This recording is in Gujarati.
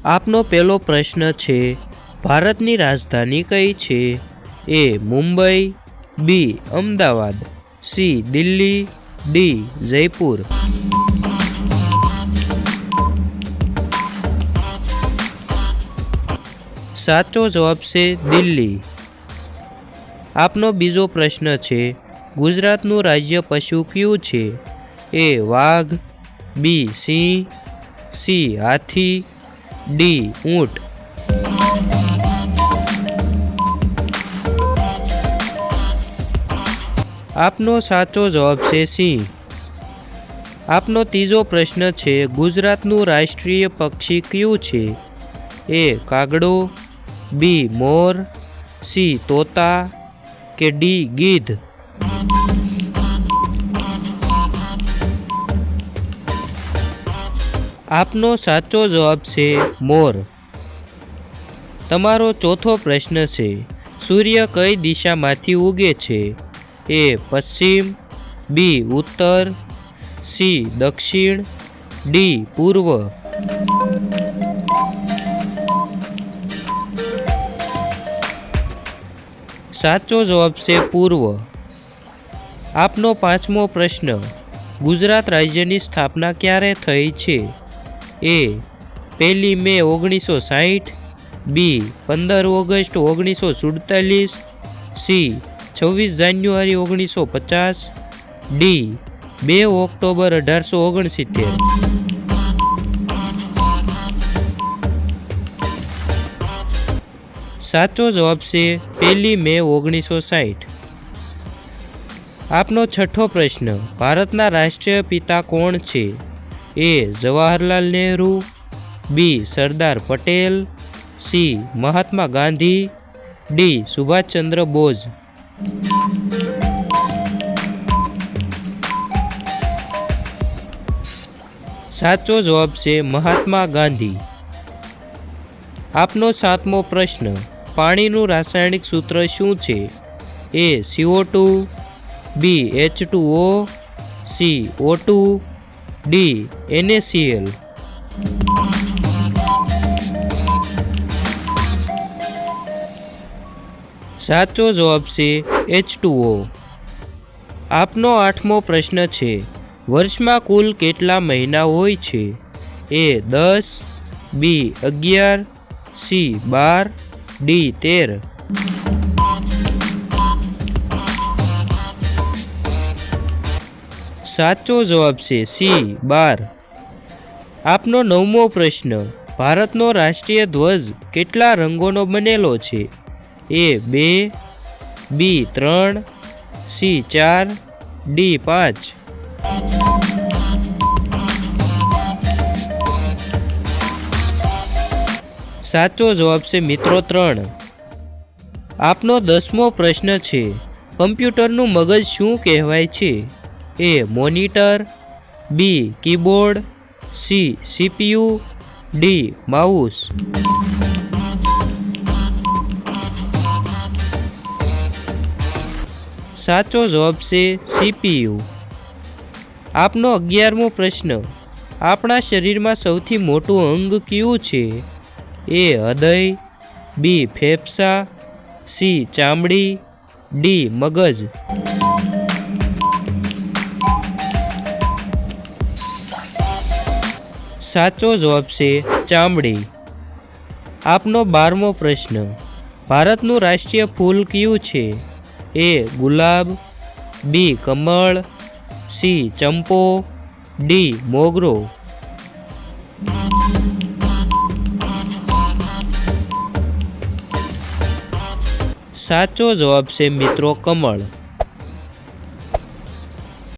આપનો પહેલો પ્રશ્ન છે, ભારતની રાજધાની કઈ છે? એ મુંબઈ, બી અમદાવાદ, સી દિલ્હી, ડી જયપુર. સાચો જવાબ છે દિલ્હી. આપનો બીજો પ્રશ્ન છે, ગુજરાતનું રાજ્ય પશુ કયું છે? એ વાઘ, બી સિંહ, સી હાથી, ડી ઊંટ. આપનો સાચો જવાબ છે સિંહ. આપનો ત્રીજો પ્રશ્ન છે, ગુજરાતનું રાષ્ટ્રીય પક્ષી કયું છે? એ કાગડો, બી મોર, સી તોતા, કે ડી ગીધ. આપનો સાચો જવાબ છે મોર. તમારો ચોથો પ્રશ્ન છે, સૂર્ય કઈ દિશામાંથી ઉગે છે? એ પશ્ચિમ, બી ઉત્તર, સી દક્ષિણ, ડી પૂર્વ. સાચો જવાબ છે પૂર્વ. આપનો પાંચમો પ્રશ્ન, ગુજરાત રાજ્યની સ્થાપના ક્યારે થઈ છે? એ 1 મે 1960, બી 15 ઓગસ્ટ 1947, સી 26 જાન્યુઆરી 1950, ડી 2 ઓક્ટોબર 1869. સાચો જવાબ છે 1 મે 1960. આપનો છઠ્ઠો પ્રશ્ન, ભારતના રાષ્ટ્રીય પિતા કોણ છે? એ જવાહરલાલ નહેરુ, બી સરદાર પટેલ, સી મહાત્મા ગાંધી, ડી સુભાષચંદ્ર બોઝ. સાચો જવાબ છે મહાત્મા ગાંધી. આપનો સાતમો પ્રશ્ન, પાણીનું રાસાયણિક સૂત્ર શું છે? એ CO2, બી H2O, C O2, D NaCl. સાચો જવાબ છે H2O. આપનો આઠમો પ્રશ્ન છે, વર્ષમાં કુલ કેટલા મહિના હોય છે? એ 10, બી 11, સી 12, ડી 13. સાચો જવાબ છે સી 12. આપનો નવમો પ્રશ્ન, ભારતનો રાષ્ટ્રીય ધ્વજ કેટલા રંગોનો બનેલો છે? એ 2, બી 3, સી 4, ડી 5. સાચો જવાબ છે મિત્રો 3. આપનો 10મો પ્રશ્ન છે, કમ્પ્યુટરનું મગજ શું કહેવાય છે? A monitor, B keyboard, C CPU, D mouse. સાચો જવાબ છે CPU. આપનો 11મો પ્રશ્ન, આપણા શરીરમાં સૌથી મોટું અંગ કયું છે? એ હૃદય, બી ફેફસા, સી ચામડી, ડી મગજ. સાચો જવાબ છે ચામડી. આપનો 12મો પ્રશ્ન, ભારતનું રાષ્ટ્રીય ફૂલ કયું છે? એ ગુલાબ, બી કમળ, સી ચંપો, ડી મોગરો. સાચો જવાબ છે મિત્રો કમળ.